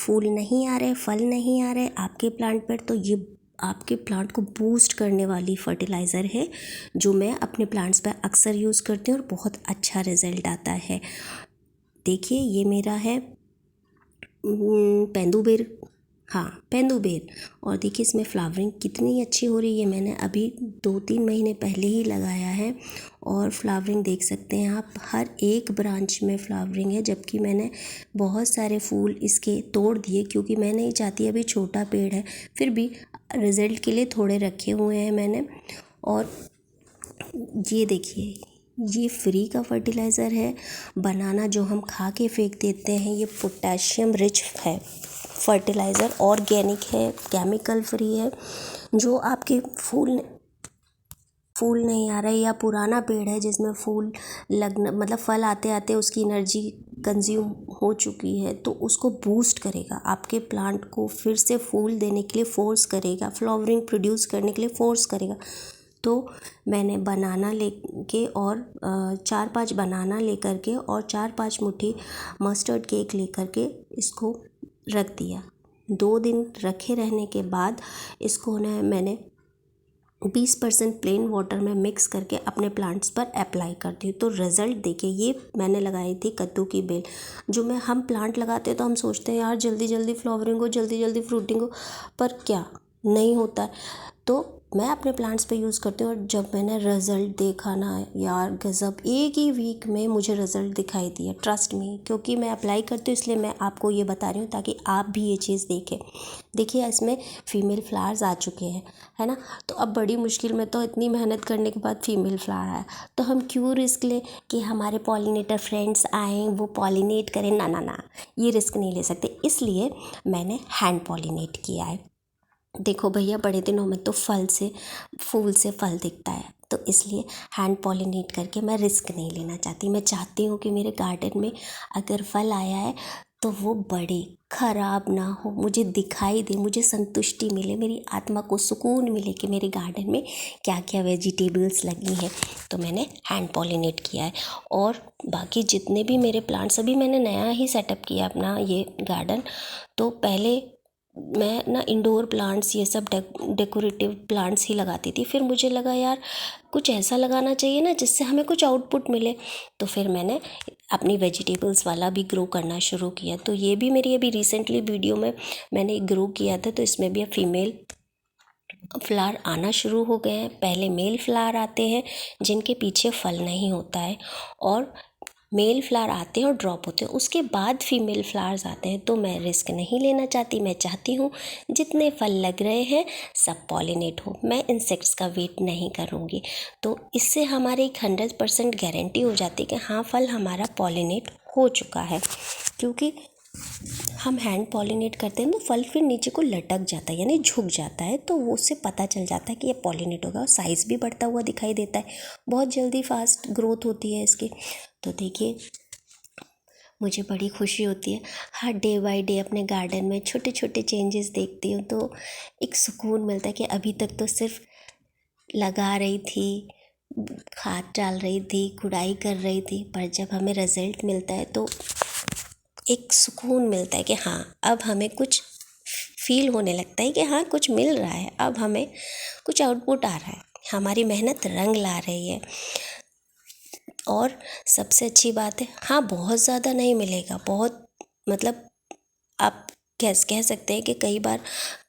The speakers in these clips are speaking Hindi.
फूल नहीं आ रहे, फल नहीं आ रहे आपके प्लांट पर, तो ये आपके प्लांट को बूस्ट करने वाली फर्टिलाइज़र है जो मैं अपने प्लांट्स पर अक्सर यूज़ करती हूँ और बहुत अच्छा रिज़ल्ट आता है। देखिए ये मेरा है पेंदुबेर, हाँ पेंदुबेर। और देखिए इसमें फ्लावरिंग कितनी अच्छी हो रही है। मैंने अभी 2-3 महीने पहले ही लगाया है और फ्लावरिंग देख सकते हैं आप, हर एक ब्रांच में फ्लावरिंग है। जबकि मैंने बहुत सारे फूल इसके तोड़ दिए क्योंकि मैं नहीं चाहती, अभी छोटा पेड़ है, फिर भी रिज़ल्ट के लिए थोड़े रखे हुए हैं मैंने। और ये देखिए ये फ्री का फर्टिलाइज़र है। बनाना जो हम खा के फेंक देते हैं, ये पोटेशियम रिच है फर्टिलाइज़र, ऑर्गेनिक है, केमिकल फ्री है। जो आपके फूल नहीं आ रहे या पुराना पेड़ है जिसमें फूल लगना मतलब फल आते आते उसकी एनर्जी कंज्यूम हो चुकी है, तो उसको बूस्ट करेगा, आपके प्लांट को फिर से फूल देने के लिए फोर्स करेगा, फ्लावरिंग प्रोड्यूस करने के लिए फोर्स करेगा। तो मैंने बनाना लेके और 4-5 बनाना लेकर के और 4-5 मुट्ठी मस्टर्ड केक लेकर के इसको रख दिया। 2 दिन रखे रहने के बाद इसको मैंने 20% प्लेन वाटर में मिक्स करके अपने प्लांट्स पर अप्लाई करती हूँ। तो रिज़ल्ट देखिए, ये मैंने लगाई थी कद्दू की बेल। जो हम प्लांट लगाते हैं तो हम सोचते हैं यार जल्दी जल्दी फ्लावरिंग हो, जल्दी जल्दी फ्रूटिंग हो, पर क्या नहीं होता। तो मैं अपने प्लांट्स पे यूज़ करती हूँ और जब मैंने रिज़ल्ट देखा ना यार गज़ब, एक ही वीक में मुझे रिज़ल्ट दिखाई दिया, ट्रस्ट मी। क्योंकि मैं अप्लाई करती हूँ इसलिए मैं आपको ये बता रही हूँ ताकि आप भी ये चीज़ देखें। देखिए इसमें फीमेल फ्लावर्स आ चुके हैं, है ना। तो अब बड़ी मुश्किल में, तो इतनी मेहनत करने के बाद फीमेल फ्लावर आया, तो हम क्यों रिस्क लें कि हमारे पॉलिनेटर फ्रेंड्स आएँ वो पॉलिनेट करें। ना ना ना, ये रिस्क नहीं ले सकते, इसलिए मैंने हैंड पॉलिनेट किया है। देखो भैया बड़े दिनों में तो फूल से फल दिखता है, तो इसलिए हैंड पॉलिनेट करके मैं रिस्क नहीं लेना चाहती। मैं चाहती हूँ कि मेरे गार्डन में अगर फल आया है तो वो बड़े ख़राब ना हो, मुझे दिखाई दे, मुझे संतुष्टि मिले, मेरी आत्मा को सुकून मिले कि मेरे गार्डन में क्या क्या वेजिटेबल्स लगी हैं। तो मैंने हैंड पॉलिनेट किया है। और बाकी जितने भी मेरे प्लांट्स, अभी मैंने नया ही सेटअप किया अपना ये गार्डन। तो पहले मैं ना इंडोर प्लांट्स ये सब डेकोरेटिव प्लांट्स ही लगाती थी। फिर मुझे लगा यार कुछ ऐसा लगाना चाहिए ना जिससे हमें कुछ आउटपुट मिले। तो फिर मैंने अपनी वेजिटेबल्स वाला भी ग्रो करना शुरू किया। तो ये भी मेरी अभी रिसेंटली वीडियो में मैंने ग्रो किया था, तो इसमें भी अब फीमेल फ्लावर आना शुरू हो गए हैं। पहले मेल फ्लावर आते हैं जिनके पीछे फल नहीं होता है, और मेल फ्लावर आते हैं और ड्रॉप होते हैं, उसके बाद फीमेल फ्लावर्स आते हैं। तो मैं रिस्क नहीं लेना चाहती, मैं चाहती हूँ जितने फल लग रहे हैं सब पॉलिनेट हो, मैं इंसेक्ट्स का वेट नहीं करूँगी। तो इससे हमारी 100% गारंटी हो जाती है कि हाँ फल हमारा पॉलिनेट हो चुका है। क्योंकि हम हैंड पॉलिनेट करते हैं तो फल फिर नीचे को लटक जाता है, यानी झुक जाता है, तो वो उससे पता चल जाता है कि ये पॉलिनेट होगा। और साइज़ भी बढ़ता हुआ दिखाई देता है, बहुत जल्दी फास्ट ग्रोथ होती है इसकी। तो देखिए मुझे बड़ी खुशी होती है, हर डे बाय डे अपने गार्डन में छोटे छोटे चेंजेस देखती हूँ तो एक सुकून मिलता है कि अभी तक तो सिर्फ लगा रही थी, खाद डाल रही थी, खुदाई कर रही थी, पर जब हमें रिज़ल्ट मिलता है तो एक सुकून मिलता है कि हाँ अब हमें कुछ फील होने लगता है कि हाँ कुछ मिल रहा है, अब हमें कुछ आउटपुट आ रहा है, हमारी मेहनत रंग ला रही है। और सबसे अच्छी बात है, हाँ बहुत ज़्यादा नहीं मिलेगा, बहुत मतलब आप कह सकते हैं कि कई बार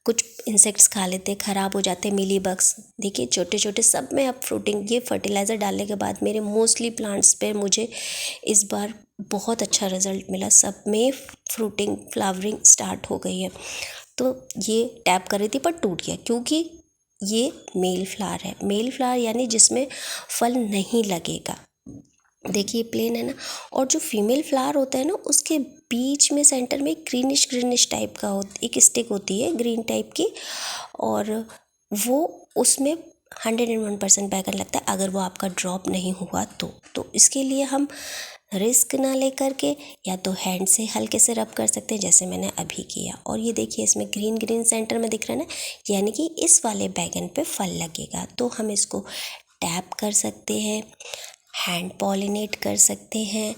कुछ इंसेक्ट्स खा लेते, ख़राब हो जाते, मिली बग्स। देखिए छोटे छोटे सब में अब फ्रूटिंग, ये फर्टिलाइज़र डालने के बाद मेरे मोस्टली प्लांट्स पे मुझे इस बार बहुत अच्छा रिज़ल्ट मिला, सब में फ्रूटिंग फ्लावरिंग स्टार्ट हो गई है। तो ये टैप कर रही थी पर टूट गया क्योंकि ये मेल फ्लावर है। मेल फ्लावर यानी जिसमें फल नहीं लगेगा। देखिए प्लेन है ना, और जो फीमेल फ्लावर होता है ना उसके बीच में सेंटर में ग्रीनिश ग्रीनिश टाइप का एक स्टिक होती है ग्रीन टाइप की, और वो उसमें 101% बैगन लगता है अगर वो आपका ड्रॉप नहीं हुआ तो इसके लिए हम रिस्क ना लेकर के या तो हैंड से हल्के से रब कर सकते हैं जैसे मैंने अभी किया। और ये देखिए इसमें ग्रीन ग्रीन सेंटर में दिख रहा है ना, यानी कि इस वाले बैगन पे फल लगेगा। तो हम इसको टैप कर सकते हैं, हैंड पॉलिनेट कर सकते हैं,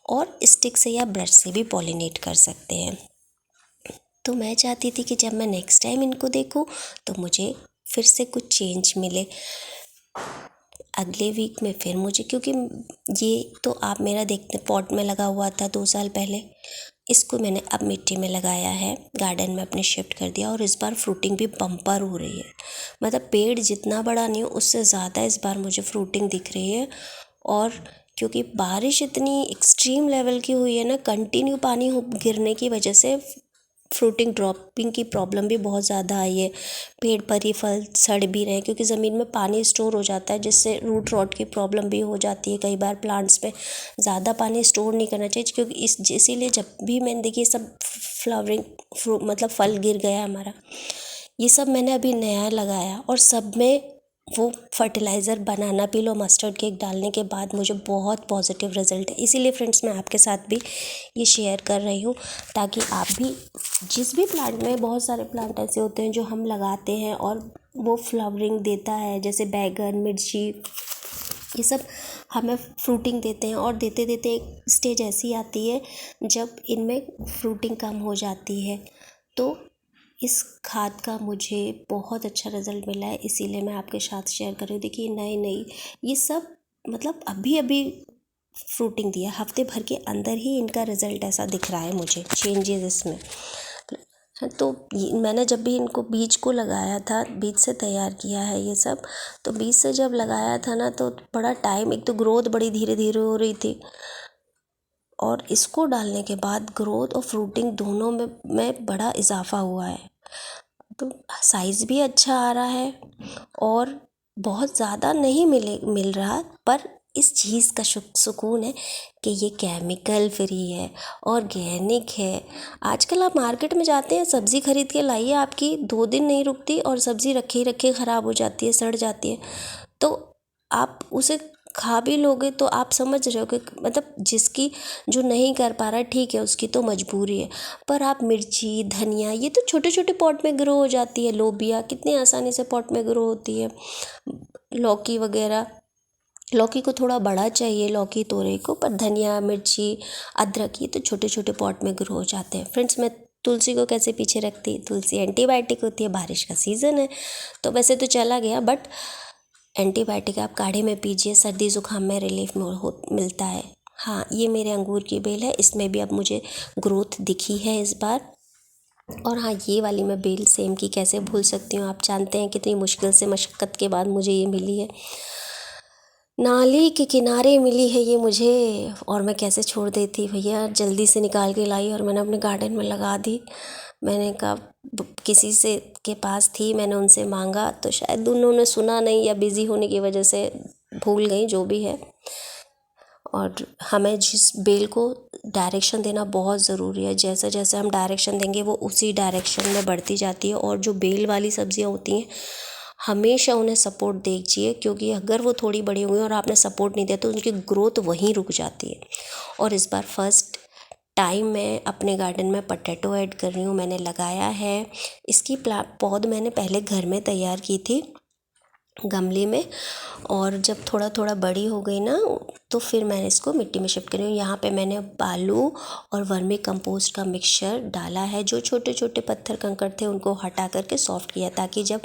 और स्टिक से या ब्रश से भी पॉलिनेट कर सकते हैं। तो मैं चाहती थी कि जब मैं नेक्स्ट टाइम इनको देखूं तो मुझे फिर से कुछ चेंज मिले। अगले वीक में फिर मुझे, क्योंकि ये तो आप मेरा देखते पॉट में लगा हुआ था 2 साल पहले, इसको मैंने अब मिट्टी में लगाया है, गार्डन में अपने शिफ्ट कर दिया और इस बार फ्रूटिंग भी बम्पर हो रही है। मतलब पेड़ जितना बड़ा नहीं हो उससे ज़्यादा इस बार मुझे फ्रूटिंग दिख रही है। और क्योंकि बारिश इतनी एक्सट्रीम लेवल की हुई है ना, कंटिन्यू पानी गिरने की वजह से फ्रूटिंग ड्रॉपिंग की प्रॉब्लम भी बहुत ज़्यादा आई है। पेड़ पर ही फल सड़ भी रहे हैं क्योंकि ज़मीन में पानी स्टोर हो जाता है, जिससे रूट रॉट की प्रॉब्लम भी हो जाती है कई बार प्लांट्स में। ज़्यादा पानी स्टोर नहीं करना चाहिए, क्योंकि इसीलिए जब भी मैंने देखिए सब फ्लावरिंग मतलब फल गिर गया हमारा। ये सब मैंने अभी नया लगाया और सब में वो फर्टिलाइज़र बनाना पिलो मस्टर्ड केक डालने के बाद मुझे बहुत पॉजिटिव रिजल्ट है। इसीलिए फ्रेंड्स मैं आपके साथ भी ये शेयर कर रही हूँ, ताकि आप भी जिस भी प्लांट में, बहुत सारे प्लांट ऐसे होते हैं जो हम लगाते हैं और वो फ्लावरिंग देता है, जैसे बैगन, मिर्ची, ये सब हमें फ्रूटिंग देते हैं और देते देते एक स्टेज ऐसी आती है जब इनमें फ्रूटिंग कम हो जाती है। तो इस खाद का मुझे बहुत अच्छा रिज़ल्ट मिला है, इसीलिए मैं आपके साथ शेयर कर रही हूँ। देखिए नई ये सब मतलब अभी अभी फ्रूटिंग दिया, हफ्ते भर के अंदर ही इनका रिज़ल्ट ऐसा दिख रहा है मुझे, चेंजेस इसमें। तो मैंने जब भी इनको बीज को लगाया था, बीज से तैयार किया है ये सब, तो बीज से जब लगाया था ना तो बड़ा टाइम, एक तो ग्रोथ बड़ी धीरे धीरे हो रही थी और इसको डालने के बाद ग्रोथ और फ्रूटिंग दोनों में बड़ा इजाफा हुआ है। तो साइज़ भी अच्छा आ रहा है और बहुत ज़्यादा नहीं मिल रहा, पर इस चीज़ का सुकून है कि ये केमिकल फ्री है, ऑर्गेनिक है। आजकल आप मार्केट में जाते हैं, सब्ज़ी खरीद के लाइए, आपकी 2 दिन नहीं रुकती और सब्ज़ी रखे रखे ख़राब हो जाती है, सड़ जाती है। तो आप उसे खा भी लोगे तो आप समझ रहे हो कि मतलब जिसकी जो नहीं कर पा रहा ठीक है, उसकी तो मजबूरी है। पर आप मिर्ची, धनिया, ये तो छोटे छोटे पॉट में ग्रो हो जाती है। लोबिया कितनी आसानी से पॉट में ग्रो होती है। लौकी वगैरह, लौकी को थोड़ा बड़ा चाहिए, लौकी तोरई को, पर धनिया, मिर्ची, अदरक ये तो छोटे छोटे पॉट में ग्रो हो जाते हैं। फ्रेंड्स मैं तुलसी को कैसे पीछे रखती, तुलसी एंटीबायोटिक होती है, बारिश का सीज़न है तो वैसे तो चला गया, बट एंटीबायोटिक आप काढ़े में पीजिए, सर्दी ज़ुकाम में रिलीफ मिलता है। हाँ, ये मेरे अंगूर की बेल है, इसमें भी अब मुझे ग्रोथ दिखी है इस बार। और हाँ, ये वाली मैं बेल सेम की कैसे भूल सकती हूँ, आप जानते हैं कितनी मुश्किल से मशक्क़त के बाद मुझे ये मिली है, नाली के किनारे मिली है ये मुझे, और मैं कैसे छोड़ देती भैया। जल्दी से निकाल के लाई और मैंने अपने गार्डन में लगा दी। मैंने कहा किसी से के पास थी, मैंने उनसे मांगा तो शायद उन्होंने सुना नहीं या बिज़ी होने की वजह से भूल गई, जो भी है। और हमें जिस बेल को डायरेक्शन देना बहुत ज़रूरी है, जैसे जैसे हम डायरेक्शन देंगे वो उसी डायरेक्शन में बढ़ती जाती है। और जो बेल वाली सब्जियां होती हैं हमेशा उन्हें सपोर्ट दीजिए, क्योंकि अगर वो थोड़ी बड़ी हुई और आपने सपोर्ट नहीं दिया तो उनकी ग्रोथ वहीं रुक जाती है। और इस बार फर्स्ट टाइम मैं अपने गार्डन में पोटैटो ऐड कर रही हूँ, मैंने लगाया है। इसकी पौध मैंने पहले घर में तैयार की थी गमले में, और जब थोड़ा थोड़ा बड़ी हो गई ना तो फिर मैंने इसको मिट्टी में शिफ्ट करी हूँ। यहाँ पे मैंने बालू और वर्मी कंपोस्ट का मिक्सचर डाला है। जो छोटे छोटे पत्थर कंकड़ थे उनको हटा करके सॉफ्ट किया, ताकि जब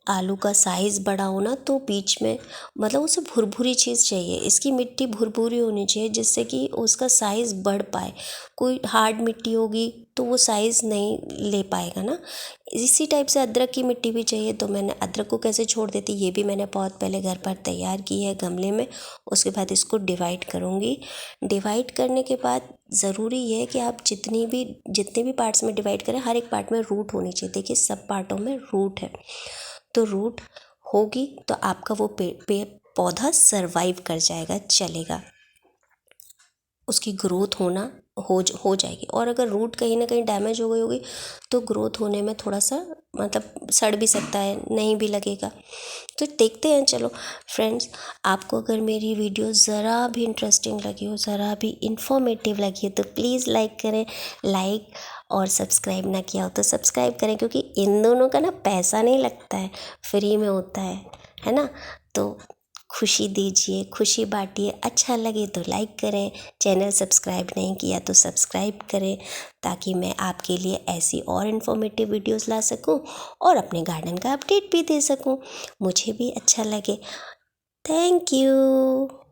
आलू का साइज़ बड़ा हो ना तो बीच में मतलब उसे भुरभुरी चीज़ चाहिए, इसकी मिट्टी भुरभुरी होनी चाहिए जिससे कि उसका साइज़ बढ़ पाए। कोई हार्ड मिट्टी होगी तो वो साइज़ नहीं ले पाएगा ना। इसी टाइप से अदरक की मिट्टी भी चाहिए, तो मैंने अदरक को कैसे छोड़ देती, ये भी मैंने बहुत पहले घर पर तैयार की है गमले में। उसके बाद इसको डिवाइड करूँगी। डिवाइड करने के बाद ज़रूरी ये है कि आप जितने भी पार्ट्स में डिवाइड करें, हर एक पार्ट में रूट होनी चाहिए। देखिए सब पार्टों में रूट है, तो रूट होगी तो आपका वो पौधा सरवाइव कर जाएगा, चलेगा, उसकी ग्रोथ हो जाएगी। और अगर रूट कहीं ना कहीं डैमेज हो गई होगी तो ग्रोथ होने में थोड़ा सा मतलब सड़ भी सकता है, नहीं भी लगेगा। तो देखते हैं। चलो फ्रेंड्स, आपको अगर मेरी वीडियो ज़रा भी इंटरेस्टिंग लगी हो, ज़रा भी इंफॉर्मेटिव लगी हो तो प्लीज़ लाइक करें, लाइक और सब्सक्राइब ना किया हो तो सब्सक्राइब करें, क्योंकि इन दोनों का ना पैसा नहीं लगता है, फ्री में होता है ना। तो खुशी दीजिए, खुशी बांटिए। अच्छा लगे तो लाइक करें, चैनल सब्सक्राइब नहीं किया तो सब्सक्राइब करें, ताकि मैं आपके लिए ऐसी और इन्फॉर्मेटिव वीडियोस ला सकूं और अपने गार्डन का अपडेट भी दे सकूं, मुझे भी अच्छा लगे। Thank you.